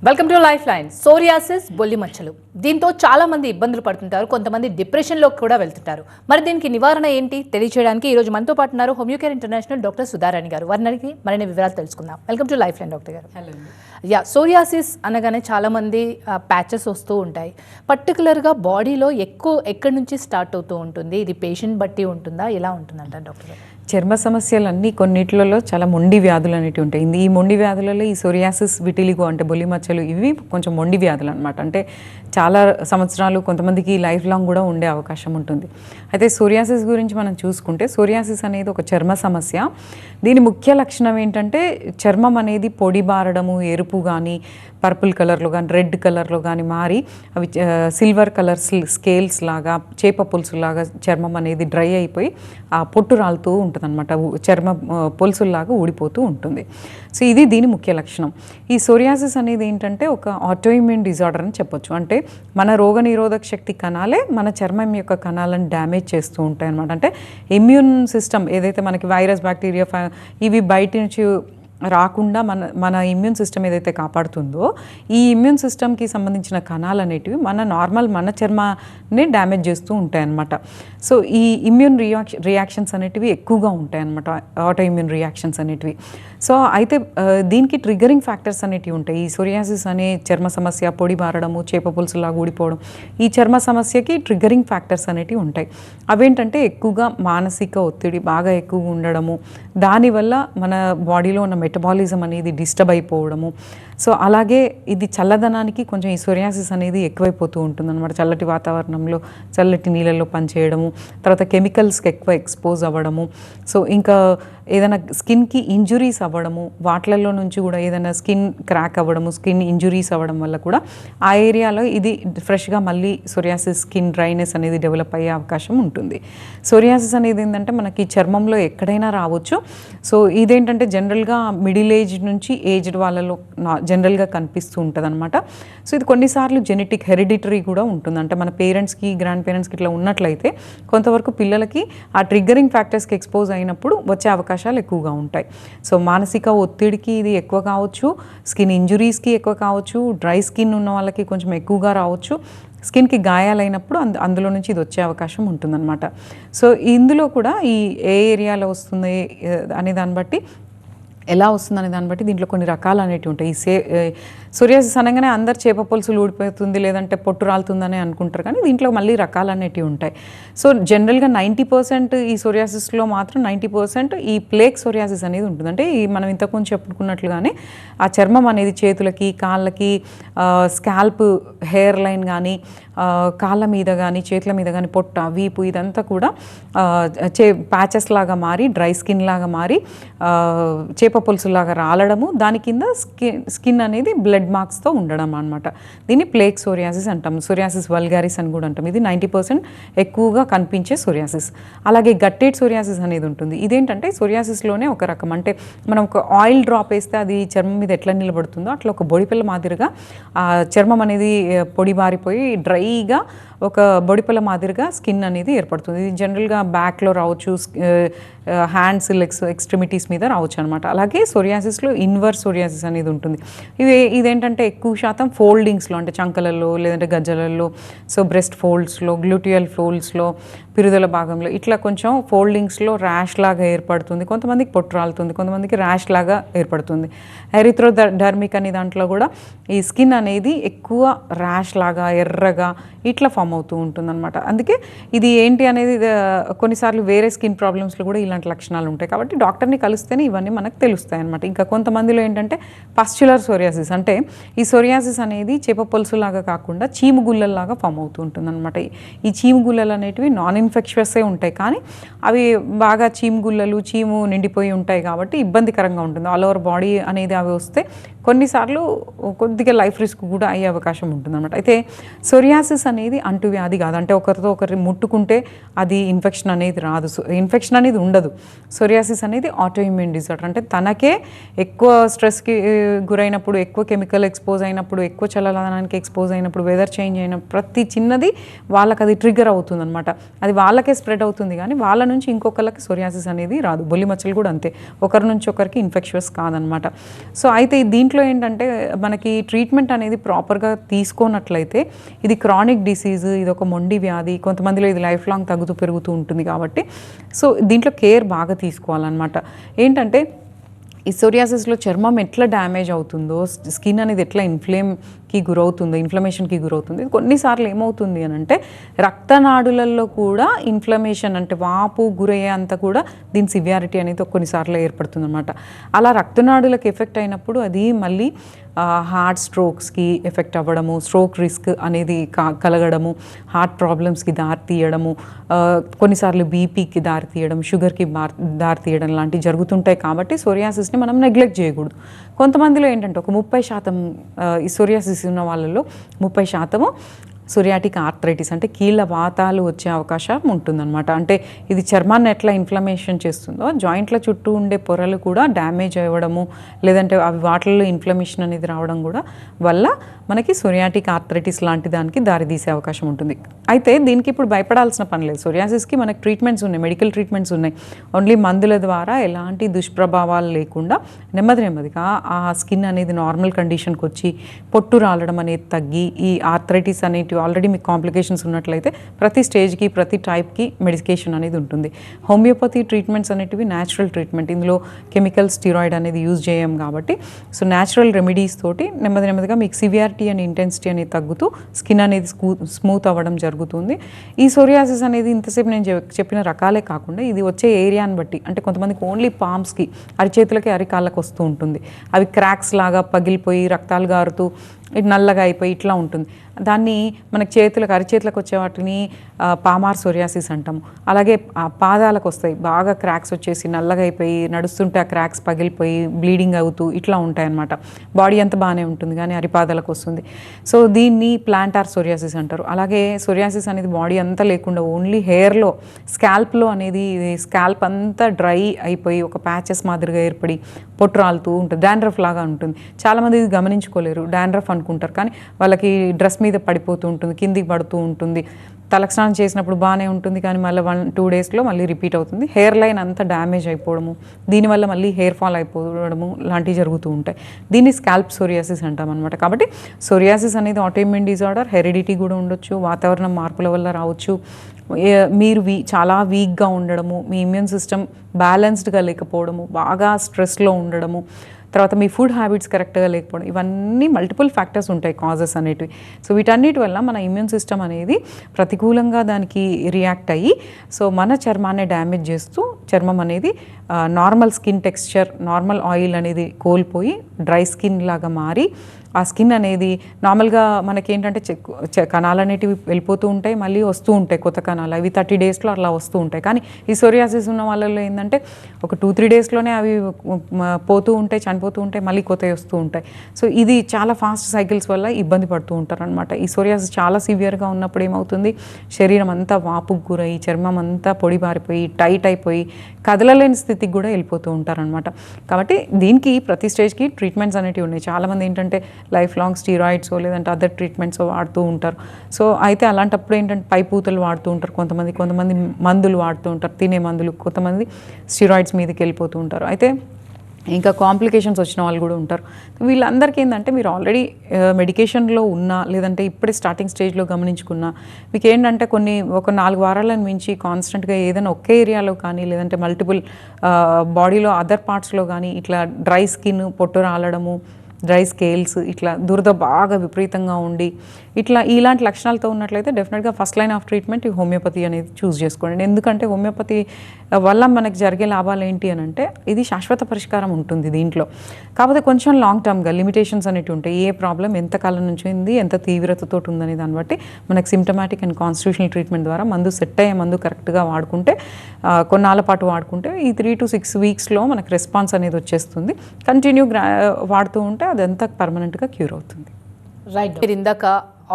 Welcome to life line. Psoriasis, బొల్లి మచ్చలు, దీంతో చాలా మంది ఇబ్బందులు పడుతుంటారు. కొంతమంది డిప్రెషన్లోకి కూడా వెళ్తుంటారు. మరి దీనికి నివారణ ఏంటి తెలియచేయడానికి ఈరోజు మనతో పాటు ఉన్నారు హోమియోకేర్ ఇంటర్నేషనల్ డాక్టర్ సుధారాణి గారు. వారిని అడిగి మరిన్ని వివరాలు తెలుసుకుందాం. Welcome to life line doctor గారు. హలో. సోరియాసిస్ అనగానే చాలామంది ప్యాచెస్ వస్తూ ఉంటాయి. పర్టికులర్గా బాడీలో ఎక్కడి నుంచి స్టార్ట్ అవుతూ ఉంటుంది? ఇది పేషెంట్ బట్టి ఉంటుందా, ఎలా ఉంటుందంట డాక్టర్ గారు? చర్మ సమస్యలన్నీ కొన్నిట్లలో చాలా మొండి వ్యాధులు అనేవి ఉంటాయి. ఈ మొండి వ్యాధులలో ఈ సోరియాసిస్, విటిలిగో అంటే బొల్లి మచ్చలు ఇవి కొంచెం మొండి వ్యాధులు అనమాట. అంటే చాలా సంవత్సరాలు, కొంతమందికి లైఫ్ లాంగ్ కూడా ఉండే అవకాశం ఉంటుంది. అయితే సోరియాసిస్ గురించి మనం చూసుకుంటే, సోరియాసిస్ అనేది ఒక చర్మ సమస్య. దీని ముఖ్య లక్షణం ఏంటంటే చర్మం అనేది పొడి బారడము, ఎరుపు కానీ పర్పుల్ కలర్లో కానీ రెడ్ కలర్లో కానీ మారి అవి సిల్వర్ కలర్ స్కేల్స్ లాగా, చేప పులుసులాగా చర్మం అనేది డ్రై అయిపోయి ఆ పొట్టు రాలుతూ ఉంటుంది అనమాట. చర్మ పులుసులాగా ఊడిపోతూ ఉంటుంది. సో ఇది దీని ముఖ్య లక్షణం. ఈ సోరియాసిస్ అనేది ఏంటంటే ఒక ఆటోఇమ్యూన్ డిజార్డర్ అని చెప్పొచ్చు. అంటే మన రోగనిరోధక శక్తి కణాలే మన చర్మం యొక్క కణాలను డ్యామేజ్ చేస్తూ ఉంటాయి అనమాట. అంటే ఇమ్యూన్ సిస్టమ్ ఏదైతే మనకి వైరస్, బ్యాక్టీరియా ఇవి బయట నుంచి రాకుండా మన ఇమ్యూన్ సిస్టమ్ ఏదైతే కాపాడుతుందో, ఈ ఇమ్యూన్ సిస్టమ్కి సంబంధించిన కణాలు అనేటివి మన చర్మాన్ని డ్యామేజ్ చేస్తూ ఉంటాయన్నమాట. సో ఈ ఇమ్యూన్ రియాక్షన్స్ అనేటివి ఎక్కువగా ఉంటాయన్నమాట, ఆటో ఇమ్యూన్ రియాక్షన్స్ అనేటివి. సో అయితే దీనికి ట్రిగ్గరింగ్ ఫ్యాక్టర్స్ అనేటివి ఉంటాయి. ఈ సోరియాసిస్ అనే చర్మ సమస్య, పొడి బారడము, చేప పులుసులాగా ఊడిపోవడం, ఈ చర్మ సమస్యకి ట్రిగ్గరింగ్ ఫ్యాక్టర్స్ అనేటివి ఉంటాయి. అవేంటంటే ఎక్కువగా మానసిక ఒత్తిడి బాగా ఎక్కువగా ఉండడము, దానివల్ల మన బాడీలో ఉన్న మెటబాలిజం అనేది డిస్టర్బ్ అయిపోవడము. సో అలాగే ఇది చల్లదనానికి కొంచెం ఈ సోరియాసిస్ అనేది ఎక్కువైపోతూ ఉంటుంది అనమాట. చల్లటి వాతావరణంలో, చల్లటి నీళ్ళల్లో పనిచేయడము, తర్వాత కెమికల్స్కి ఎక్కువ ఎక్స్పోజ్ అవ్వడము, సో ఇంకా ఏదైనా స్కిన్కి ఇంజురీస్ అవ్వడము, వాటిలలో నుంచి కూడా ఏదైనా స్కిన్ క్రాక్ అవ్వడము, స్కిన్ ఇంజురీస్ అవ్వడం వల్ల కూడా ఆ ఏరియాలో ఇది ఫ్రెష్గా మళ్ళీ సోరియాసిస్, స్కిన్ డ్రైనెస్ అనేది డెవలప్ అయ్యే అవకాశం ఉంటుంది. సోరియాసిస్ అనేది ఏంటంటే మనకి చర్మంలో ఎక్కడైనా రావచ్చు. సో ఇదేంటంటే జనరల్గా మిడిల్ ఏజ్ నుంచి ఏజ్డ్ వాళ్ళలో జనరల్గా కనిపిస్తూ ఉంటుంది అనమాట. సో ఇది కొన్నిసార్లు జెనెటిక్ హెరిడిటరీ కూడా ఉంటుంది. అంటే మన పేరెంట్స్కి, గ్రాండ్ పేరెంట్స్కి ఇట్లా ఉన్నట్లయితే కొంతవరకు పిల్లలకి ఆ ట్రిగ్గరింగ్ ఫ్యాక్టర్స్కి ఎక్స్పోజ్ అయినప్పుడు వచ్చే అవకాశాలు ఎక్కువగా ఉంటాయి. సో మానసిక ఒత్తిడికి ఇది ఎక్కువ కావచ్చు, స్కిన్ ఇంజురీస్కి ఎక్కువ కావచ్చు, డ్రై స్కిన్ ఉన్న వాళ్ళకి కొంచెం ఎక్కువగా రావచ్చు, స్కిన్కి గాయాలైనప్పుడు అందులో నుంచి ఇది వచ్చే అవకాశం ఉంటుందన్నమాట. సో ఇందులో కూడా ఈ ఏ ఏరియాలో వస్తుంది అనే దాన్ని బట్టి, ఎలా వస్తుందనే దాన్ని బట్టి దీంట్లో కొన్ని రకాలు అనేటివి ఉంటాయి. సోరియాసిస్ అనగానే అందరు చేప పులుసులు ఊడిపోతుంది, లేదంటే పొట్టు రాలుతుందని అనుకుంటారు, కానీ దీంట్లో మళ్ళీ రకాలు అనేటివి ఉంటాయి. సో జనరల్గా 90% ఈ సోరియాసిస్లో మాత్రం 90% ఈ ప్లేక్ సోరియాసిస్ అనేది ఉంటుంది. అంటే ఈ మనం ఇంతకుముందు చెప్పుకున్నట్లుగానే ఆ చర్మం అనేది చేతులకి, కాళ్ళకి, స్కాల్ప్ హెయిర్ లైన్ కానీ, కాళ్ళ మీద కానీ, చేతుల మీద కానీ, పొట్ట, వీపు ఇదంతా కూడా ప్యాచెస్ లాగా మారి, డ్రై స్కిన్ లాగా మారి, చేప పులుసులాగా రాలడము, దాని కింద స్కిన్ అనేది బ్లడ్ మార్క్స్తో ఉండడం అనమాట. దీన్ని ప్లేక్ సోరియాసిస్ అంటాం. సోరియాసిస్ వల్గారిస్ అని కూడా అంటాం. ఇది 90% ఎక్కువగా కనిపించే సోరియాసిస్. అలాగే గట్టెడ్ సోరియాసిస్ అనేది ఉంటుంది. ఇదేంటంటే సోరియాసిస్లోనే ఒక రకం. అంటే మనం ఒక ఆయిల్ డ్రాప్ వేస్తే అది చర్మం మీద ఎట్లా నిలబడుతుందో అట్లా ఒక బొడిపిల్ల మాదిరిగా ఆ చర్మం అనేది పొడి బారిపోయి డ్రైగా ఒక బొడిపిల్ల మాదిరిగా స్కిన్ అనేది ఏర్పడుతుంది. ఇది జనరల్గా బ్యాక్లో రావచ్చు, హ్యాండ్స్, లెగ్స్, ఎక్స్ట్రిమిటీస్ మీద రావచ్చు అనమాట. అలాగే సోరియాసిస్లో ఇన్వర్స్ సోరియాసిస్ అనేది ఉంటుంది. ఇదేంటంటే ఎక్కువ శాతం ఫోల్డింగ్స్లో, అంటే చంకలలో లేదంటే గజ్జలలో, సో బ్రెస్ట్ ఫోల్డ్స్లో, గ్లూటియల్ ఫోల్డ్స్లో, పిరుదల భాగంలో ఇట్లా కొంచెం ఫోల్డింగ్స్లో ర్యాష్ లాగా ఏర్పడుతుంది. కొంతమందికి పొట్టు రాలుతుంది, కొంతమందికి ర్యాష్ లాగా ఏర్పడుతుంది. ఎరిథ్రోడర్మిక్ అనే దాంట్లో కూడా ఈ స్కిన్ అనేది ఎక్కువ ర్యాష్ లాగా, ఎర్రగా ఇట్లా ఫామ్ అవుతూ ఉంటుంది అనమాట. అందుకే ఇది ఏంటి అనేది కొన్నిసార్లు వేరే స్కిన్ ప్రాబ్లమ్స్లో కూడా ఇలాంటి లక్షణాలు ఉంటాయి. కాబట్టి డాక్టర్ని కలిస్తేనే ఇవన్నీ మనకు తెలుస్తాయి అనమాట. ఇంకా కొంతమందిలో ఏంటంటే పస్చులర్ సోరియాసిస్, అంటే ఈ సోరియాసిస్ అనేది చేప పులుసులాగా కాకుండా చీము గుల్లల్లాగా ఫామ్ అవుతూ ఉంటుంది అనమాట. ఈ చీము గుల్లలు అనేటివి నాన్ ఇన్ఫెక్షియస్సే ఉంటాయి, కానీ అవి బాగా చీము గుల్లలు, చీము నిండిపోయి ఉంటాయి కాబట్టి ఇబ్బందికరంగా ఉంటుంది. ఆల్ ఓవర్ బాడీ అనేది అవి వస్తే కొన్నిసార్లు కొద్దిగా లైఫ్ రిస్క్ కూడా అయ్యే అవకాశం ఉంటుంది అనమాట. అయితే సోరియాసిస్ అనేది అంటువ్యాధి కాదు. అంటే ఒకరితో ఒకరి ముట్టుకుంటే అది ఇన్ఫెక్షన్ అనేది రాదు, ఇన్ఫెక్షన్ అనేది ఉండదు. సోరియాసిస్ అనేది ఆటోఇమ్యూన్ డిజార్డర్. అంటే తనకే ఎక్కువ స్ట్రెస్కి గురైనప్పుడు, ఎక్కువ కెమికల్ ఎక్స్పోజ్ అయినప్పుడు, ఎక్కువ చల్లదనానికి ఎక్స్పోజ్ అయినప్పుడు, వెదర్ చేంజ్ అయిన ప్రతి చిన్నది వాళ్ళకి అది ట్రిగ్గర్ అవుతుంది అనమాట. అది వాళ్ళకే స్ప్రెడ్ అవుతుంది, కానీ వాళ్ళ నుంచి ఇంకొకరికి సోరియాసిస్ అనేది రాదు. బొల్లి మచ్చలు కూడా అంతే, ఒకరి నుంచి ఒకరికి ఇన్ఫెక్షన్స్ కాదనమాట. సో అయితే దీంట్లో దీంట్లో ఏంటంటే మనకి ట్రీట్మెంట్ అనేది ప్రాపర్గా తీసుకోనట్లయితే ఇది క్రానిక్ డిసీజ్, ఇది ఒక మొండి వ్యాధి, కొంతమందిలో ఇది లైఫ్ లాంగ్ తగ్గుతూ పెరుగుతూ ఉంటుంది కాబట్టి సో దీంట్లో కేర్ బాగా తీసుకోవాలన్నమాట. ఏంటంటే ఈ సోరియాసిస్లో చర్మం ఎట్లా డ్యామేజ్ అవుతుందో, స్కిన్ అనేది ఎట్లా ఇన్ఫ్లమేషన్కి గురవుతుంది. కొన్నిసార్లు ఏమవుతుంది అని అంటే రక్తనాడులలో కూడా ఇన్ఫ్లమేషన్ అంటే వాపు గురయ్యే అంత కూడా దీని సివియారిటీ అనేది కొన్నిసార్లు ఏర్పడుతుంది అనమాట. అలా రక్తనాడులకు ఎఫెక్ట్ అయినప్పుడు అది మళ్ళీ హార్ట్ స్ట్రోక్స్కి ఎఫెక్ట్ అవ్వడము, స్ట్రోక్ రిస్క్ అనేది కలగడము, హార్ట్ ప్రాబ్లమ్స్కి దారితీయడము, కొన్నిసార్లు బీపీకి దారితీయడం, షుగర్కి దారితీయడం లాంటివి జరుగుతుంటాయి. కాబట్టి సోరియాసిస్ని మనం నెగ్లెక్ట్ చేయకూడదు. కొంతమందిలో ఏంటంటే ఒక 30% ఈ సోరియాసిస్ ఉన్న వాళ్ళలో 30% సోరియాటిక్ ఆర్థరైటిస్ అంటే కీళ్ళ వాతాలు వచ్చే అవకాశం ఉంటుందన్నమాట. అంటే ఇది చర్మాన్ని ఎట్లా ఇన్ఫ్లమేషన్ చేస్తుందో జాయింట్ల చుట్టూ ఉండే పొరలు కూడా డ్యామేజ్ అవ్వడము, లేదంటే అవి వాటిల్లో ఇన్ఫ్లమేషన్ అనేది రావడం కూడా వల్ల మనకి సోరియాటిక్ ఆర్థరైటిస్ లాంటి దానికి దారితీసే అవకాశం ఉంటుంది. అయితే దీనికి ఇప్పుడు భయపడాల్సిన పని లేదు. సోరియాసిస్కి మనకి ట్రీట్మెంట్స్ ఉన్నాయి, మెడికల్ ట్రీట్మెంట్స్ ఉన్నాయి. ఓన్లీ మందుల ద్వారా ఎలాంటి దుష్ప్రభావాలు లేకుండా నెమ్మదిగా ఆ స్కిన్ అనేది నార్మల్ కండిషన్కి వచ్చి పొట్టు రాలడం అనేది తగ్గి, ఈ ఆర్థరైటిస్ అనేటివి ఆల్రెడీ మీకు కాంప్లికేషన్స్ ఉన్నట్లయితే ప్రతి స్టేజ్కి ప్రతి టైప్కి మెడికేషన్ అనేది ఉంటుంది. హోమియోపతి ట్రీట్మెంట్స్ అనేటివి న్యాచురల్ ట్రీట్మెంట్, ఇందులో కెమికల్ స్టిరాయిడ్ అనేది యూజ్ చేయం కాబట్టి సో న్యాచురల్ రెమెడీస్ తోటి నెమ్మదిగా మీకు సివియారిటీ అండ్ ఇంటెన్సిటీ అనేది తగ్గుతూ స్కిన్ అనేది స్మూత్ అవ్వడం జరుగుతుంది. ఈ సోరియాసిస్ అనేది ఇంతసేపు నేను చెప్పిన రకాలే కాకుండా ఇది వచ్చే ఏరియాని బట్టి, అంటే కొంతమందికి ఓన్లీ పామ్స్కి, అరిచేతులకి అరికాళ్ళకి వస్తూ ఉంటుంది. అవి క్రాక్స్ లాగా పగిలిపోయి రక్తాలు గారుతూ ఇటు నల్లగా అయిపోయి ఇట్లా ఉంటుంది. దాన్ని మనకి అరిచేతులకు వచ్చే వాటిని పామార్ సోరియాసిస్ అంటాము. అలాగే పాదాలకు వస్తాయి, బాగా క్రాక్స్ వచ్చేసి నల్లగా అయిపోయి నడుస్తుంటే ఆ క్రాక్స్ పగిలిపోయి బ్లీడింగ్ అవుతూ ఇట్లా ఉంటాయి అన్నమాట. బాడీ అంతా బాగానే ఉంటుంది కానీ అరిపాదాలకు వస్తుంది. సో దీన్ని ప్లాంటార్ సోరియాసిస్ అంటారు. అలాగే సోరియాసిస్ అనేది బాడీ అంతా లేకుండా ఓన్లీ హెయిర్లో, స్కాల్ప్లో అనేది స్కాల్ప్ అంతా డ్రై అయిపోయి ఒక ప్యాచెస్ మాదిరిగా ఏర్పడి పొట్టు రాలుతూ ఉంటుంది, డాండ్రఫ్ లాగా ఉంటుంది. చాలామంది ఇది గమనించుకోలేరు, డాండ్రఫ్ అనుకుంటారు కానీ వాళ్ళకి డ్రెస్ మీద పడిపోతూ ఉంటుంది, కిందికి పడుతూ ఉంటుంది. తలస్నానం చేసినప్పుడు బాగానే ఉంటుంది కానీ మళ్ళీ 1-2 డేస్లో మళ్ళీ రిపీట్ అవుతుంది. హెయిర్ లైన్ అంతా డ్యామేజ్ అయిపోవడము, దీనివల్ల మళ్ళీ హెయిర్ ఫాల్ అయిపోవడము లాంటివి జరుగుతూ ఉంటాయి. దీన్ని స్కాల్ప్ సోరియాసిస్ అంటాం అనమాట. కాబట్టి సోరియాసిస్ అనేది ఆటోఇమ్యూన్ డిజార్డర్, హెరిడిటీ కూడా ఉండొచ్చు, వాతావరణం మార్పుల వల్ల రావచ్చు, మీరు చాలా వీక్గా ఉండడము, మీ ఇమ్యూన్ సిస్టమ్ బ్యాలెన్స్డ్గా లేకపోవడము, బాగా స్ట్రెస్లో ఉండడము, తర్వాత మీ ఫుడ్ హ్యాబిట్స్ కరెక్ట్గా లేకపోవడం, ఇవన్నీ మల్టిపుల్ ఫ్యాక్టర్స్ ఉంటాయి కాజెస్ అనేటివి. సో వీటన్నిటి వల్ల మన ఇమ్యూన్ సిస్టమ్ అనేది ప్రతికూలంగా దానికి రియాక్ట్ అయ్యి సో మన చర్మాన్ని డ్యామేజ్ చేస్తూ చర్మం అనేది normal skin texture, normal oil అనేది కోల్పోయి డ్రై స్కిన్ లాగా మారి ఆ స్కిన్ అనేది నార్మల్గా మనకేంటంటే కణాలు అనేటివి వెళ్ళిపోతూ ఉంటాయి, మళ్ళీ వస్తూ ఉంటాయి కొత్త కణాలు, అవి 30 డేస్లో అలా వస్తూ ఉంటాయి. కానీ ఈ సోరియాసిస్ ఉన్న వాళ్ళలో ఏంటంటే ఒక 2-3 డేస్లోనే అవి పోతూ ఉంటాయి, చనిపోతూ ఉంటాయి, మళ్ళీ కొత్తవి వస్తూ ఉంటాయి. సో ఇది చాలా ఫాస్ట్ సైకిల్స్ వల్ల ఇబ్బంది పడుతూ ఉంటారు అనమాట. ఈ సోరియాసిస్ చాలా సివియర్గా ఉన్నప్పుడు ఏమవుతుంది, శరీరం అంతా వాపుకు గురయ్యి చర్మం అంతా పొడి బారిపోయి టైట్ అయిపోయి కదలలేని స్థితికి కూడా వెళ్ళిపోతూ ఉంటారనమాట. కాబట్టి దీనికి ప్రతి స్టేజ్కి ట్రీట్మెంట్స్ అనేటివి ఉన్నాయి. చాలామంది ఏంటంటే లైఫ్ లాంగ్ స్టీరాయిడ్స్ లేదంటే అదర్ ట్రీట్మెంట్స్ వాడుతూ ఉంటారు. సో అయితే అలాంటప్పుడు ఏంటంటే పైపూతలు వాడుతూ ఉంటారు, కొంతమంది మందులు వాడుతూ ఉంటారు, తినే మందులు, కొంతమంది స్టీరాయిడ్స్ మీదకి వెళ్ళిపోతూ ఉంటారు. అయితే ఇంకా కాంప్లికేషన్స్ వచ్చిన వాళ్ళు కూడా ఉంటారు. వీళ్ళందరికీ ఏంటంటే మీరు ఆల్రెడీ మెడికేషన్లో ఉన్నా లేదంటే ఇప్పుడే స్టార్టింగ్ స్టేజ్లో గమనించుకున్నా మీకు ఏంటంటే ఒక 4 వారాలను మించి కాన్స్టెంట్గా ఏదైనా ఒకే ఏరియాలో కానీ లేదంటే మల్టిపుల్ బాడీలో అదర్ పార్ట్స్లో కానీ ఇట్లా డ్రై స్కిన్, పొట్టు రాలడము, డ్రై స్కేల్స్, ఇట్లా దురద బాగా విపరీతంగా ఉండి ఇలాంటి లక్షణాలతో ఉన్నట్లయితే డెఫినెట్గా ఫస్ట్ లైన్ ఆఫ్ ట్రీట్మెంట్ ఈ హోమియోపతి అనేది చూస్ చేసుకోండి. ఎందుకంటే హోమియోపతి వల్ల మనకి జరిగే లాభాలు ఏంటి అని అంటే ఇది శాశ్వత పరిష్కారం ఉంటుంది దీంట్లో. కాకపోతే కొంచెం లాంగ్ టర్మ్గా లిమిటేషన్స్ అనేవి ఉంటాయి. ఏ ప్రాబ్లం ఎంతకాలం నుంచి ఉంది, ఎంత తీవ్రతతో ఉందని దాన్ని బట్టి మనకి సిమ్టమాటిక్ అండ్ కాన్స్టిట్యూషనల్ ట్రీట్మెంట్ ద్వారా సెట్ అయ్యే మందు కరెక్ట్గా వాడుకుంటే, కొన్నాళ్ళ పాటు వాడుకుంటే ఈ 3 to 6 వీక్స్లో మనకు రెస్పాన్స్ అనేది వచ్చేస్తుంది. కంటిన్యూ వాడుతూ ఉంటే అదంతా పర్మనెంట్గా క్యూర్ అవుతుంది. రైట్. మీరు ఇందాక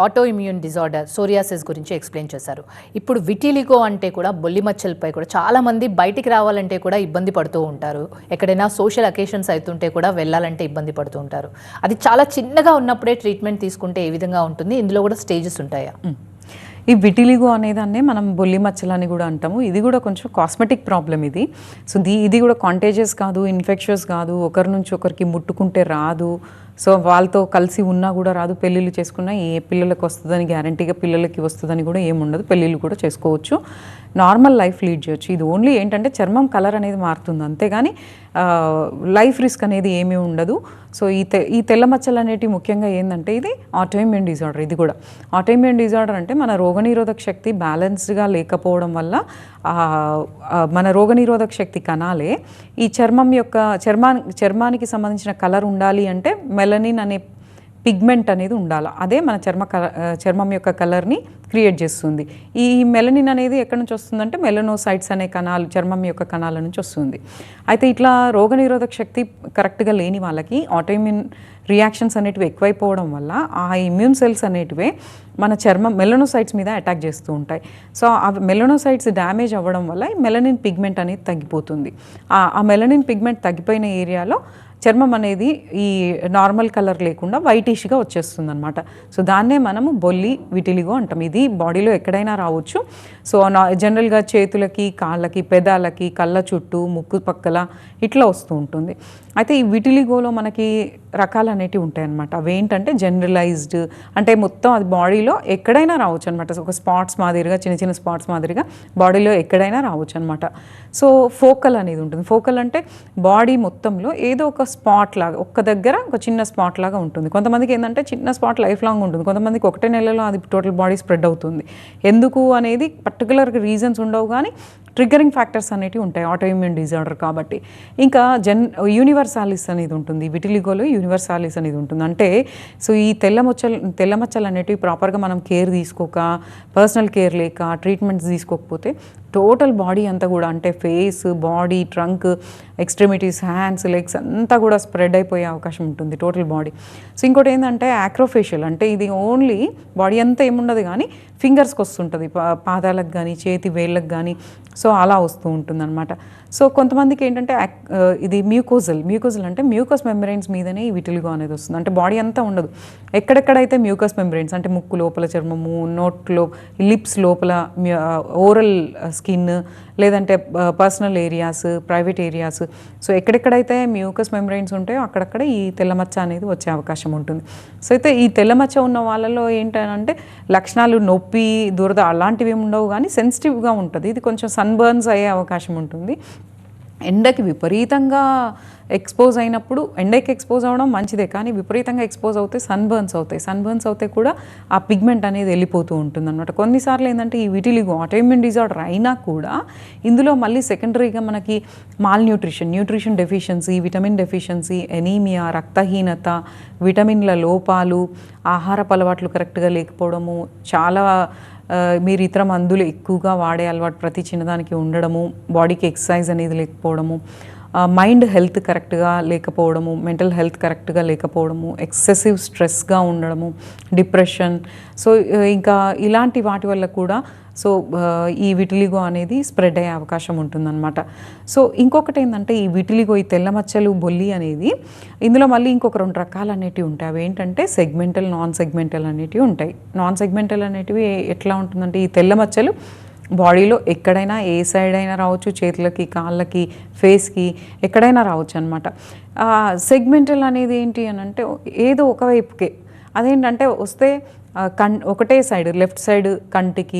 ఆటో ఇమ్యూన్ డిజార్డర్ సోరియాసిస్ గురించి ఎక్స్ప్లెయిన్ చేశారు. ఇప్పుడు విటిలిగో అంటే కూడా బొల్లి మచ్చలపై కూడా చాలామంది బయటికి రావాలంటే కూడా ఇబ్బంది పడుతూ ఉంటారు. ఎక్కడైనా సోషల్ అకేషన్స్ అవుతుంటే కూడా వెళ్ళాలంటే ఇబ్బంది పడుతూ ఉంటారు. అది చాలా చిన్నగా ఉన్నప్పుడే ట్రీట్మెంట్ తీసుకుంటే ఏ విధంగా ఉంటుంది? ఇందులో కూడా స్టేజెస్ ఉంటాయా? ఈ విటిలిగో అనేదాన్నే మనం బొల్లి మచ్చలని కూడా అంటాము. ఇది కూడా కొంచెం కాస్మెటిక్ ప్రాబ్లం ఇది. సో ఇది కూడా కాంటేజియస్ కాదు, ఇన్ఫెక్షన్స్ కాదు, ఒకరి నుంచి ఒకరికి ముట్టుకుంటే రాదు, సో వాళ్ళతో కలిసి ఉన్నా కూడా రాదు, పెళ్ళిళ్ళు చేసుకున్నా ఏ పిల్లలకు వస్తుందని గ్యారంటీగా పిల్లలకి వస్తుందని కూడా ఏముండదు, పెళ్ళిళ్ళు కూడా చేసుకోవచ్చు, నార్మల్ లైఫ్ లీడ్ చేయొచ్చు. ఇది ఓన్లీ ఏంటంటే చర్మం కలర్ అనేది మారుతుంది, అంతేగాని లైఫ్ రిస్క్ అనేది ఏమీ ఉండదు. సో ఈ తెల్ల మచ్చలు అనేటివి ముఖ్యంగా ఏంటంటే ఇది ఆటోఇమ్యూన్ డిజార్డర్. ఇది కూడా ఆటోఇమ్యూన్ డిజార్డర్ అంటే మన రోగనిరోధక శక్తి బ్యాలెన్స్డ్గా లేకపోవడం వల్ల మన రోగనిరోధక శక్తి కణాలే ఈ చర్మానికి సంబంధించిన కలర్ ఉండాలి అంటే మెలనిన్ అనే పిగ్మెంట్ అనేది ఉండాలి, అదే మన చర్మం యొక్క కలర్ని క్రియేట్ చేస్తుంది. ఈ మెలనిన్ అనేది ఎక్కడి నుంచి వస్తుందంటే మెలనోసైట్స్ అనే కణాలు, చర్మం యొక్క కణాల నుంచి వస్తుంది. అయితే ఇట్లా రోగనిరోధక శక్తి కరెక్ట్గా లేని వాళ్ళకి ఆటోఇమ్యూన్ రియాక్షన్స్ అనేటివి ఎక్కువైపోవడం వల్ల ఆ ఇమ్యూన్ సెల్స్ అనేటివే మన మెలనోసైట్స్ మీద అటాక్ చేస్తూ ఉంటాయి. సో ఆ మెలనోసైట్స్ డ్యామేజ్ అవ్వడం వల్ల ఈ మెలనిన్ పిగ్మెంట్ అనేది తగ్గిపోతుంది. ఆ మెలనిన్ పిగ్మెంట్ తగ్గిపోయిన ఏరియాలో చర్మం అనేది ఈ నార్మల్ కలర్ లేకుండా వైటిష్గా వచ్చేస్తుంది అనమాట. సో దాన్నే మనము బొల్లి విటిలిగో అంటాం. ఇది బాడీలో ఎక్కడైనా రావచ్చు. సో జనరల్గా చేతులకి, కాళ్ళకి, పెదాలకి, కళ్ళ చుట్టూ, ముక్కు పక్కల ఇట్లా వస్తూ ఉంటుంది. అయితే ఈ విటిలిగోలో మనకి రకాలు అనేటివి ఉంటాయి అన్నమాట. అవి ఏంటంటే జనరలైజ్డ్, అంటే మొత్తం అది బాడీలో ఎక్కడైనా రావచ్చు అనమాట. ఒక స్పాట్స్ మాదిరిగా, చిన్న చిన్న స్పాట్స్ మాదిరిగా బాడీలో ఎక్కడైనా రావచ్చు అనమాట. సో ఫోకల్ అనేది ఉంటుంది. ఫోకల్ అంటే బాడీ మొత్తంలో ఏదో ఒక స్పాట్ లాగా, ఒక్క దగ్గర ఒక చిన్న స్పాట్ లాగా ఉంటుంది. కొంతమందికి ఏంటంటే చిన్న స్పాట్ లైఫ్ లాంగ్ ఉంటుంది, కొంతమందికి ఒకటే నెలలో అది టోటల్ బాడీ స్ప్రెడ్ అవుతుంది. ఎందుకు అనేది పర్టికులర్గా రీజన్స్ ఉండవు, కానీ ట్రిగ్గరింగ్ ఫ్యాక్టర్స్ అనేవి ఉంటాయి ఆటోఇమ్యూన్ డిజార్డర్ కాబట్టి. ఇంకా యూనివర్సాలిస్ అనేది ఉంటుంది, విటిలిగోలో యూనివర్సాలిస్ అనేది ఉంటుంది. అంటే సో ఈ తెల్ల మచ్చలు అనేటివి ప్రాపర్గా మనం కేర్ తీసుకోక, పర్సనల్ కేర్ లేక, ట్రీట్మెంట్స్ తీసుకోకపోతే టోటల్ బాడీ అంతా కూడా, అంటే face, body, trunk, extremities, hands, legs అంతా కూడా స్ప్రెడ్ అయిపోయే అవకాశం ఉంటుంది టోటల్ బాడీ. సో ఇంకోటి ఏంటంటే యాక్రోఫేషియల్, అంటే ఇది ఓన్లీ బాడీ అంతా ఏముండదు కానీ ఫింగర్స్కి వస్తుంటుంది, పాదాలకు కానీ చేతి వేళ్ళకి కానీ. సో అలా వస్తూ ఉంటుంది అనమాట. సో కొంతమందికి ఏంటంటే ఇది మ్యూకోజల్ అంటే మ్యూకస్ మెంబ్రెయిన్స్ మీదనే ఈ విటిలిగో అనేది వస్తుంది. అంటే బాడీ అంతా ఉండదు, ఎక్కడెక్కడైతే మ్యూకస్ మెంబ్రెయిన్స్ అంటే ముక్కు లోపల చర్మము, నోట్లో, లిప్స్ లోపల, ఓరల్ స్కిన్, లేదంటే personal areas, private areas, so ఎక్కడెక్కడైతే మ్యూకస్ మెంబ్రెయిన్స్ ఉంటాయో అక్కడక్కడ ఈ తెల్లమచ్చ అనేది వచ్చే అవకాశం ఉంటుంది. సో అయితే ఈ తెల్లమచ్చ ఉన్న వాళ్ళలో ఏంటంటే లక్షణాలు నొప్పి, దురద అలాంటివి ఏమి ఉండవు, కానీ సెన్సిటివ్గా ఉంటుంది. ఇది కొంచెం సన్బర్న్స్ అయ్యే అవకాశం ఉంటుంది. ఎండకి విపరీతంగా ఎక్స్పోజ్ అయినప్పుడు, ఎండకి ఎక్స్పోజ్ అవ్వడం మంచిదే, కానీ విపరీతంగా ఎక్స్పోజ్ అవుతే సన్బర్న్స్ అవుతాయి కూడా ఆ పిగ్మెంట్ అనేది వెళ్ళిపోతూ ఉంటుంది అనమాట. కొన్నిసార్లు ఏంటంటే ఈ విటిలిగో ఆటోఇమ్యూన్ డిజార్డర్ అయినా కూడా ఇందులో మళ్ళీ సెకండరీగా మనకి nutrition deficiency, vitamin deficiency, anaemia, రక్తహీనత, విటమిన్ల లోపాలు, ఆహారపు అలవాట్లు కరెక్ట్గా లేకపోవడము, చాలా మీరు ఇతర మందులు ఎక్కువగా వాడే అలవాటు ప్రతి చిన్నదానికి ఉండడము, బాడీకి ఎక్సర్సైజ్ అనేది లేకపోవడము, మైండ్ హెల్త్ కరెక్ట్గా లేకపోవడము, మెంటల్ హెల్త్ కరెక్ట్గా లేకపోవడము, ఎక్సెసివ్ స్ట్రెస్గా ఉండడము, డిప్రెషన్. సో ఇంకా ఇలాంటి వాటి వల్ల కూడా సో ఈ విటిలిగో అనేది స్ప్రెడ్ అయ్యే అవకాశం ఉంటుందన్నమాట. సో ఇంకొకటి ఏంటంటే ఈ విటిలిగో, ఈ తెల్ల మచ్చలు, బొల్లి అనేది ఇందులో మళ్ళీ ఇంకొక 2 రకాలు అనేటివి ఉంటాయి. అవి ఏంటంటే సెగ్మెంటల్, నాన్ సెగ్మెంటల్ అనేటివి ఉంటాయి. నాన్ సెగ్మెంటల్ అనేటివి ఎట్లా ఉంటుందంటే ఈ తెల్ల మచ్చలు బాడీలో ఎక్కడైనా, ఏ సైడ్ అయినా రావచ్చు, చేతులకి, కాళ్ళకి, ఫేస్కి, ఎక్కడైనా రావచ్చు అనమాట. సెగ్మెంటల్ అనేది ఏంటి అని అంటే ఏదో ఒకవైపుకే, అదేంటంటే వస్తే ఒకటే సైడ్, లెఫ్ట్ సైడ్ కంటికి,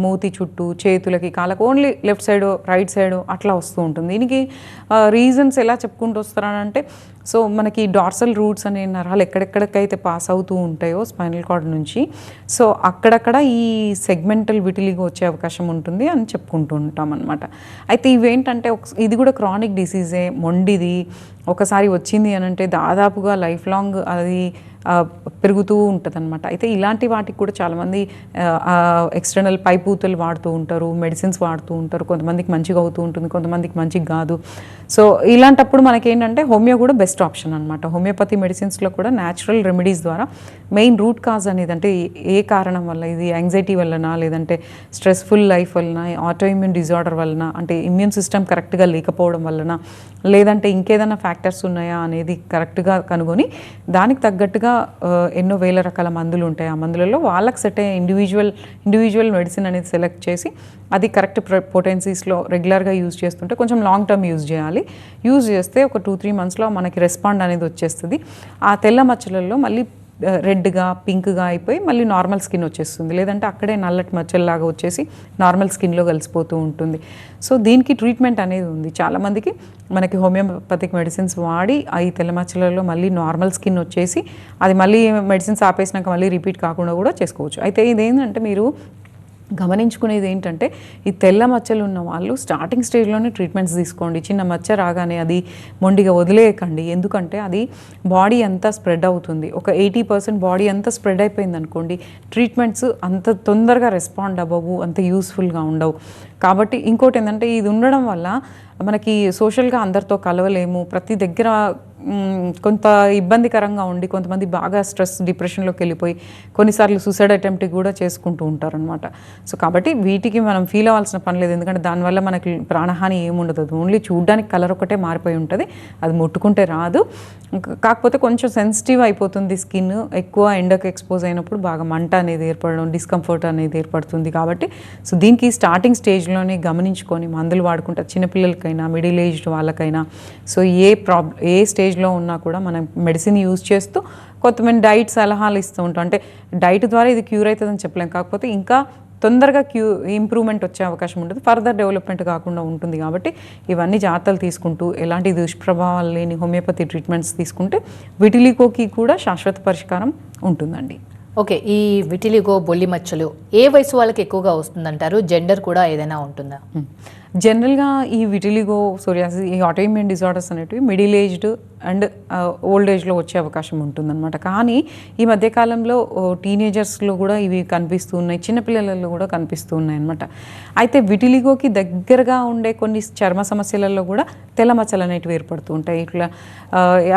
మూతి చుట్టూ, చేతులకి, కాళ్ళకి, only left side, right side అట్లా వస్తూ ఉంటుంది. దీనికి రీజన్స్ ఎలా చెప్పుకుంటూ వస్తారనంటే సో మనకి డార్సల్ రూట్స్ అనే నరాలు ఎక్కడెక్కడికైతే పాస్ అవుతూ ఉంటాయో స్పైనల్ కార్డ్ నుంచి, సో అక్కడక్కడ ఈ సెగ్మెంటల్ విటిలిగో వచ్చే అవకాశం ఉంటుంది అని చెప్పుకుంటూ ఉంటాం అనమాట. అయితే ఇవేంటంటే ఇది కూడా క్రానిక్ డిసీజే, మొండిది. ఒకసారి వచ్చింది అని అంటే దాదాపుగా లైఫ్ లాంగ్ అది పెరుగుతూ ఉంటుంది అనమాట. అయితే ఇలాంటి వాటికి కూడా చాలామంది ఎక్స్టర్నల్ పైపూతలు వాడుతూ ఉంటారు, మెడిసిన్స్ వాడుతూ ఉంటారు. కొంతమందికి మంచిగా అవుతూ ఉంటుంది, కొంతమందికి మంచిగా కాదు. సో ఇలాంటప్పుడు మనకేంటంటే హోమియో కూడా బెస్ట్ ఆప్షన్ అనమాట. హోమియోపతి మెడిసిన్స్లో కూడా న్యాచురల్ రెమెడీస్ ద్వారా మెయిన్ రూట్ కాజ్ అనేది, అంటే ఏ కారణం వల్ల, ఇది యాంగ్జైటీ వలన, లేదంటే స్ట్రెస్ఫుల్ లైఫ్ వలన, ఆటోఇమ్యూన్ డిజార్డర్ వలన, అంటే ఇమ్యూన్ సిస్టమ్ కరెక్ట్గా లేకపోవడం వలన, లేదంటే ఇంకేదైనా ఫ్యాక్టర్స్ ఉన్నాయా అనేది కరెక్ట్గా కనుగొని దానికి తగ్గట్టుగా ఎన్నో వేల రకాల మందులు ఉంటాయి. ఆ మందులలో వాళ్ళకి సెట్ అయ్యే ఇండివిజువల్ మెడిసిన్ అనేది సెలెక్ట్ చేసి అది కరెక్ట్ పొటెన్సీస్లో రెగ్యులర్గా యూజ్ చేస్తుంటే, కొంచెం లాంగ్ టర్మ్ యూజ్ చేయాలి. యూజ్ చేస్తే ఒక 2-3 మంత్స్లో మనకి రెస్పాండ్ అనేది వచ్చేస్తుంది. ఆ తెల్ల మచ్చలలో మళ్ళీ రెడ్గా పింక్గా అయిపోయి మళ్ళీ నార్మల్ స్కిన్ వచ్చేస్తుంది, లేదంటే అక్కడే నల్లటి మచ్చల్లాగా వచ్చేసి నార్మల్ స్కిన్లో కలిసిపోతూ ఉంటుంది. సో దీనికి ట్రీట్మెంట్ అనేది ఉంది. చాలామందికి మనకి హోమియోపతిక్ మెడిసిన్స్ వాడి ఈ తెల్ల మచ్చలలో మళ్ళీ నార్మల్ స్కిన్ వచ్చేసి అది మళ్ళీ మెడిసిన్స్ ఆపేసినాక మళ్ళీ రిపీట్ కాకుండా కూడా చేసుకోవచ్చు. అయితే ఇదేంటంటే మీరు గమనించుకునేది ఏంటంటే ఈ తెల్ల మచ్చలు ఉన్న వాళ్ళు స్టార్టింగ్ స్టేజ్లోనే ట్రీట్మెంట్స్ తీసుకోండి. చిన్న మచ్చ రాగానే అది మొండిగా వదిలేయకండి, ఎందుకంటే అది బాడీ అంతా స్ప్రెడ్ అవుతుంది. ఒక 80% బాడీ అంతా స్ప్రెడ్ అయిపోయింది అనుకోండి, ట్రీట్మెంట్స్ అంత తొందరగా రెస్పాండ్ అవ్వవు, అంత యూస్ఫుల్గా ఉండవు. కాబట్టి ఇంకోటి ఏంటంటే ఇది ఉండడం వల్ల మనకి సోషల్గా అందరితో కలవలేము, ప్రతి దగ్గర కొంత ఇబ్బందికరంగా ఉండి కొంతమంది బాగా స్ట్రెస్ డిప్రెషన్లోకి వెళ్ళిపోయి కొన్నిసార్లు సూసైడ్ అటెంప్ట్ కూడా చేసుకుంటూ ఉంటారనమాట. సో కాబట్టి వీటికి మనం ఫీల్ అవ్వాల్సిన పని లేదు, ఎందుకంటే దానివల్ల మనకి ప్రాణహాని ఏముండదు. ఓన్లీ చూడడానికి కలర్ ఒకటే మారిపోయి ఉంటుంది, అది ముట్టుకుంటే రాదు. కాకపోతే కొంచెం సెన్సిటివ్ అయిపోతుంది స్కిన్, ఎక్కువ ఎండకు ఎక్స్పోజ్ అయినప్పుడు బాగా మంట అనేది ఏర్పడడం, డిస్కంఫర్ట్ అనేది ఏర్పడుతుంది. కాబట్టి సో దీనికి స్టార్టింగ్ స్టేజ్లోనే గమనించుకొని మందులు వాడుకుంటారు, చిన్నపిల్లలకైనా మిడిల్ ఏజ్డ్ వాళ్ళకైనా. సో ఏ స్టేజ్లో ఉన్నా కూడా మనం మెడిసిన్ యూజ్ చేస్తూ కొంతమంది డైట్ సలహాలు ఇస్తూ ఉంటాం. అంటే డైట్ ద్వారా ఇది క్యూర్ అవుతుందని చెప్పలేం, కాకపోతే ఇంకా తొందరగా ఇంప్రూవ్మెంట్ వచ్చే అవకాశం ఉంటుంది, ఫర్దర్ డెవలప్మెంట్ కాకుండా ఉంటుంది. కాబట్టి ఇవన్నీ జాగ్రత్తలు తీసుకుంటూ ఎలాంటి దుష్ప్రభావాలు లేని హోమియోపతి ట్రీట్మెంట్స్ తీసుకుంటే విటిలిగోకి కూడా శాశ్వత పరిష్కారం ఉంటుందండి. ఓకే, ఈ విటిలిగో బొల్లి మచ్చలు ఏ వయసు వాళ్ళకి ఎక్కువగా వస్తుందంటారు? జెండర్ కూడా ఏదైనా ఉంటుందా? జనరల్గా ఈ విటిలిగో, సోరియాసిస్, ఈ ఆటోఇమ్యూన్ డిజార్డర్స్ అనేటివి మిడిల్ ఏజ్డ్ అండ్ ఓల్డ్ ఏజ్లో వచ్చే అవకాశం ఉంటుందన్నమాట. కానీ ఈ మధ్యకాలంలో టీనేజర్స్లో కూడా ఇవి కనిపిస్తూ ఉన్నాయి, చిన్నపిల్లలలో కూడా కనిపిస్తూ ఉన్నాయి అన్నమాట. అయితే విటిలిగోకి దగ్గరగా ఉండే కొన్ని చర్మ సమస్యలలో కూడా తెల్ల మచ్చలు అనేటివి ఏర్పడుతూ ఉంటాయి. ఇట్లా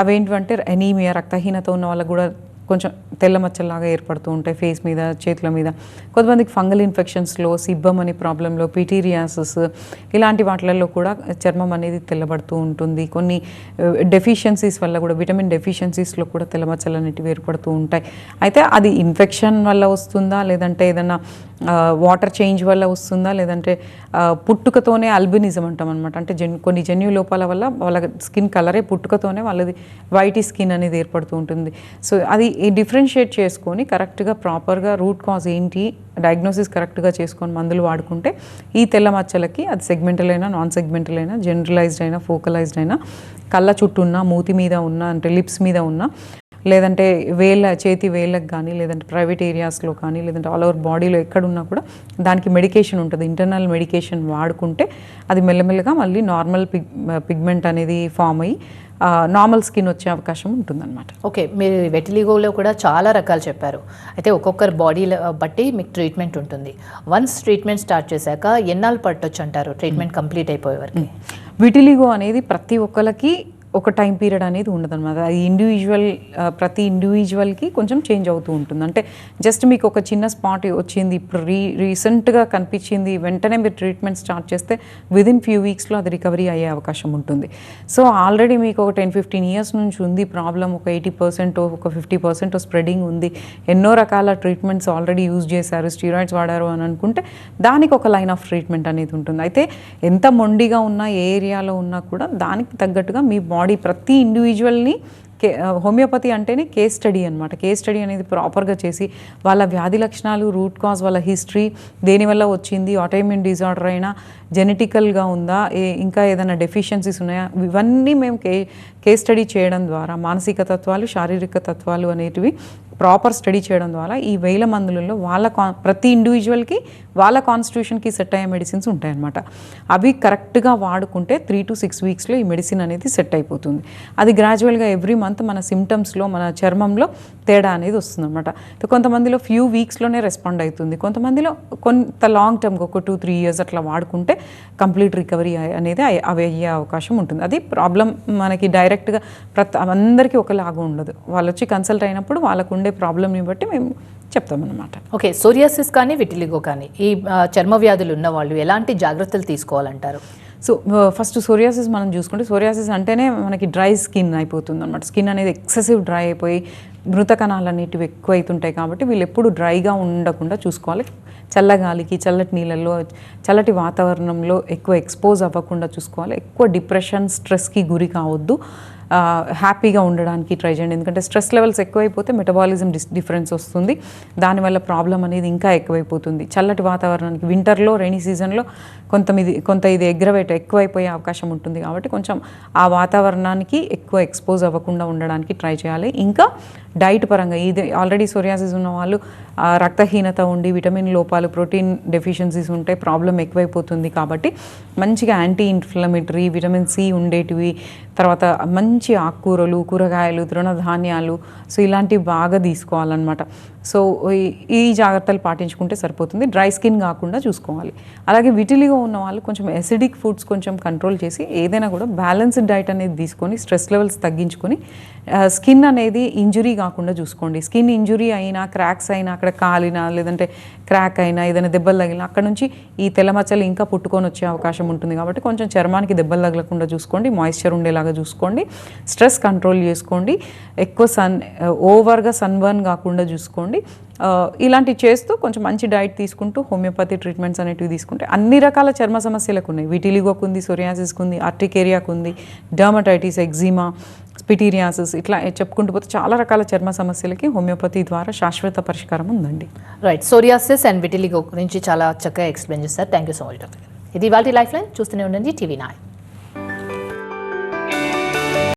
అవేంటివంటే ఎనీమియా, రక్తహీనత ఉన్న వాళ్ళకు కూడా కొంచెం తెల్ల మచ్చల్లాగా ఏర్పడుతూ ఉంటాయి ఫేస్ మీద, చేతుల మీద. కొంతమందికి ఫంగల్ ఇన్ఫెక్షన్స్లో, సిబ్బమ్ అనే ప్రాబ్లంలో, పిటీరియాసిస్ ఇలాంటి వాటిలలో కూడా చర్మం అనేది తెల్లబడుతూ ఉంటుంది. కొన్ని డెఫిషియన్సీస్ వల్ల కూడా, విటమిన్ డెఫిషియన్సీస్లో కూడా తెల్ల మచ్చలు అనేటివి ఏర్పడుతూ ఉంటాయి. అయితే అది ఇన్ఫెక్షన్ వల్ల వస్తుందా, లేదంటే ఏదైనా వాటర్ చేంజ్ వల్ల వస్తుందా, లేదంటే పుట్టుకతోనే అల్బినిజం అంటాం అనమాట. అంటే కొన్ని జన్యు లోపాల వల్ల వాళ్ళ స్కిన్ కలరే పుట్టుకతోనే వాళ్ళది వైట్ స్కిన్ అనేది ఏర్పడుతూ ఉంటుంది. సో అది డిఫరెన్షియేట్ చేసుకొని కరెక్ట్గా ప్రాపర్గా రూట్ కాజ్ ఏంటి, డయాగ్నోసిస్ కరెక్ట్గా చేసుకొని మందులు వాడుకుంటే ఈ తెల్ల మచ్చలకి అది సెగ్మెంటల్ అయినా, నాన్ సెగ్మెంటల్ అయినా, జనరలైజ్డ్ అయినా, ఫోకలైజ్డ్ అయినా, కళ్ళ చుట్టూ ఉన్న, మూతి మీద ఉన్న, అంటే లిప్స్ మీద ఉన్న, లేదంటే చేతి వేళ్ళకి కానీ, లేదంటే ప్రైవేట్ ఏరియాస్లో కానీ, లేదంటే ఆల్ ఓవర్ బాడీలో ఎక్కడున్నా కూడా దానికి మెడికేషన్ ఉంటుంది. ఇంటర్నల్ మెడికేషన్ వాడుకుంటే అది మెల్లమెల్లగా మళ్ళీ నార్మల్ పిగ్మెంట్ అనేది ఫామ్ అయ్యి నార్మల్ స్కిన్ వచ్చే అవకాశం ఉంటుందన్నమాట. ఓకే, మీరు వెటిలిగోలో కూడా చాలా రకాలు చెప్పారు. అయితే ఒక్కొక్కరి బాడీ బట్టి మీకు ట్రీట్మెంట్ ఉంటుంది. వన్స్ ట్రీట్మెంట్ స్టార్ట్ చేశాక ఎన్నాళ్ళు పట్టొచ్చు అంటారు ట్రీట్మెంట్ కంప్లీట్ అయిపోయే వరకు? విటిలిగో అనేది ప్రతి ఒక్కరికి ఒక టైం పీరియడ్ అనేది ఉండదన్నమాట. అది ప్రతి ఇండివిజువల్కి కొంచెం చేంజ్ అవుతూ ఉంటుంది. అంటే జస్ట్ మీకు ఒక చిన్న స్పాట్ వచ్చింది, ఇప్పుడు రీసెంట్గా కనిపించింది, వెంటనే మీరు ట్రీట్మెంట్ స్టార్ట్ చేస్తే విదిన్ ఫ్యూ వీక్స్లో అది రికవరీ అయ్యే అవకాశం ఉంటుంది. సో ఆల్రెడీ మీకు ఒక 10-15 ఇయర్స్ నుంచి ఉంది ప్రాబ్లం, ఒక 80%, ఒక 50% స్ప్రెడింగ్ ఉంది, ఎన్నో రకాల ట్రీట్మెంట్స్ ఆల్రెడీ యూజ్ చేశారు, స్టీరాయిడ్స్ వాడారు అని అనుకుంటే దానికి ఒక లైన్ ఆఫ్ ట్రీట్మెంట్ అనేది ఉంటుంది. అయితే ఎంత మొండిగా ఉన్నా, ఏ ఏరియాలో ఉన్నా కూడా దానికి తగ్గట్టుగా మీ బాడీ ప్రతి ఇండివిజువల్ని హోమియోపతి అంటేనే కేస్ స్టడీ అనమాట. కేస్ స్టడీ అనేది ప్రాపర్గా చేసి వాళ్ళ వ్యాధి లక్షణాలు, రూట్ కాజ్, వాళ్ళ హిస్టరీ, దేనివల్ల వచ్చింది, ఆటోఇమ్యూన్ డిజార్డర్ అయినా, జెనెటికల్గా ఉందా, ఇంకా ఏదైనా డెఫిషియన్సీస్ ఉన్నాయా, ఇవన్నీ మేము కేస్ స్టడీ చేయడం ద్వారా, మానసిక తత్వాలు, శారీరక తత్వాలు అనేటివి ప్రాపర్ స్టడీ చేయడం ద్వారా ఈ 1000 మందులలో ప్రతి ఇండివిజువల్కి వాళ్ళ కాన్స్టిట్యూషన్కి సెట్ అయ్యే మెడిసిన్స్ ఉంటాయన్నమాట. అవి కరెక్ట్గా వాడుకుంటే 3 to 6 వీక్స్లో ఈ మెడిసిన్ అనేది సెట్ అయిపోతుంది. అది గ్రాడ్యువల్గా ఎవ్రీ మంత్ మన సిమ్టమ్స్లో, మన చర్మంలో తేడా అనేది వస్తుందన్నమాట. కొంతమందిలో ఫ్యూ వీక్స్లోనే రెస్పాండ్ అవుతుంది, కొంతమందిలో కొంత లాంగ్ టర్మ్గా ఒక 2-3 ఇయర్స్ అట్లా వాడుకుంటే కంప్లీట్ రికవరీ అనేది అయ్యే అవకాశం ఉంటుంది. అది ప్రాబ్లం మనకి డైరెక్ట్గా అందరికీ ఒకలాగా ఉండదు. వాళ్ళు వచ్చి కన్సల్ట్ అయినప్పుడు వాళ్ళకు ఉండే ప్రాబ్లమ్ని బట్టి మేము చెప్తామన్నమాట. ఓకే, సోరియాసిస్ కానీ విటిలిగో కానీ ఈ చర్మ వ్యాధులు ఉన్న వాళ్ళు ఎలాంటి జాగ్రత్తలు తీసుకోవాలంటారు? సో ఫస్ట్ సోరియాసిస్ మనం చూసుకుంటే, సోరియాసిస్ అంటేనే మనకి డ్రై స్కిన్ అయిపోతుంది అనమాట. స్కిన్ అనేది ఎక్సెసివ్ డ్రై అయిపోయి మృత కణాలు అనేటివి ఎక్కువ అవుతుంటాయి. కాబట్టి వీళ్ళు ఎప్పుడు డ్రైగా ఉండకుండా చూసుకోవాలి. చల్లగాలికి, చల్లటి నీళ్ళల్లో, చల్లటి వాతావరణంలో ఎక్కువ ఎక్స్పోజ్ అవ్వకుండా చూసుకోవాలి. ఎక్కువ డిప్రెషన్, స్ట్రెస్కి గురి కావద్దు. హ్యాపీగా ఉండడానికి ట్రై చేయండి. ఎందుకంటే స్ట్రెస్ లెవెల్స్ ఎక్కువైపోతే మెటబాలిజం డిఫరెన్స్ వస్తుంది, దానివల్ల ప్రాబ్లం అనేది ఇంకా ఎక్కువైపోతుంది. చల్లటి వాతావరణానికి వింటర్లో రైనీ సీజన్లో కొంత ఇది ఎక్కువైపోయే అవకాశం ఉంటుంది. కాబట్టి కొంచెం ఆ వాతావరణానికి ఎక్కువ ఎక్స్పోజ్ అవ్వకుండా ఉండడానికి ట్రై చేయాలి. ఇంకా డైట్ పరంగా ఇది ఆల్రెడీ సోరియాసిస్ ఉన్న వాళ్ళు రక్తహీనత ఉండి విటమిన్ లోపాలు, ప్రోటీన్ డెఫిషియన్సీస్ ఉంటే ప్రాబ్లం ఎక్కువైపోతుంది. కాబట్టి మంచిగా యాంటీ ఇన్ఫ్లమేటరీ, విటమిన్ సి ఉండేటివి, తర్వాత మంచి ఆకుకూరలు, కూరగాయలు, తృణధాన్యాలు, సో ఇలాంటివి బాగా తీసుకోవాలన్నమాట. సో ఈ జాగ్రత్తలు పాటించుకుంటే సరిపోతుంది. డ్రై స్కిన్ కాకుండా చూసుకోవాలి. అలాగే విటిలిగో ఉన్న వాళ్ళు కొంచెం ఎసిడిక్ ఫుడ్స్ కొంచెం కంట్రోల్ చేసి ఏదైనా కూడా బ్యాలెన్స్డ్ డైట్ అనేది తీసుకొని స్ట్రెస్ లెవెల్స్ తగ్గించుకొని స్కిన్ అనేది ఇంజురీ కాకుండా చూసుకోండి. స్కిన్ ఇంజురీ అయినా, క్రాక్స్ అయినా, అక్కడ కాలినా లేదంటే క్రాక్ అయినా, ఏదైనా దెబ్బలు తగిలినా అక్కడ నుంచి ఈ తెల్ల మచ్చలు ఇంకా పుట్టుకొని వచ్చే అవకాశం ఉంటుంది. కాబట్టి కొంచెం చర్మానికి దెబ్బలు తగలకుండా చూసుకోండి, మాయిశ్చర్ ఉండేలాగా చూసుకోండి, స్ట్రెస్ కంట్రోల్ చేసుకోండి, ఎక్కువ ఓవర్గా సన్బర్న్ కాకుండా చూసుకోండి. ఇలాంటివి చేస్తూ కొంచెం మంచి డైట్ తీసుకుంటూ హోమియోపతి ట్రీట్మెంట్స్ అనేటివి తీసుకుంటే అన్ని రకాల చర్మ సమస్యలకు ఉన్నాయి. విటిలిగోకు ఉంది, సోరియాసిస్కి ఉంది, ఆర్టికేరియాకు ఉంది, డర్మటైటిస్, ఎగ్జిమా, స్పిటీరియాసిస్, ఇట్లా చెప్పుకుంటూ పోతే చాలా రకాల చర్మ సమస్యలకి హోమియోపతి ద్వారా శాశ్వత పరిష్కారం ఉందండి. రైట్, సోరియాసిస్ అండ్ విటిలిగో గురించి చాలా చక్కగా ఎక్స్ప్లెయిన్ చేస్తారు. Thank you so much doctor. ఇది ఇవాళ లైఫ్ లైన్. చూస్తూనే ఉండండి TV9.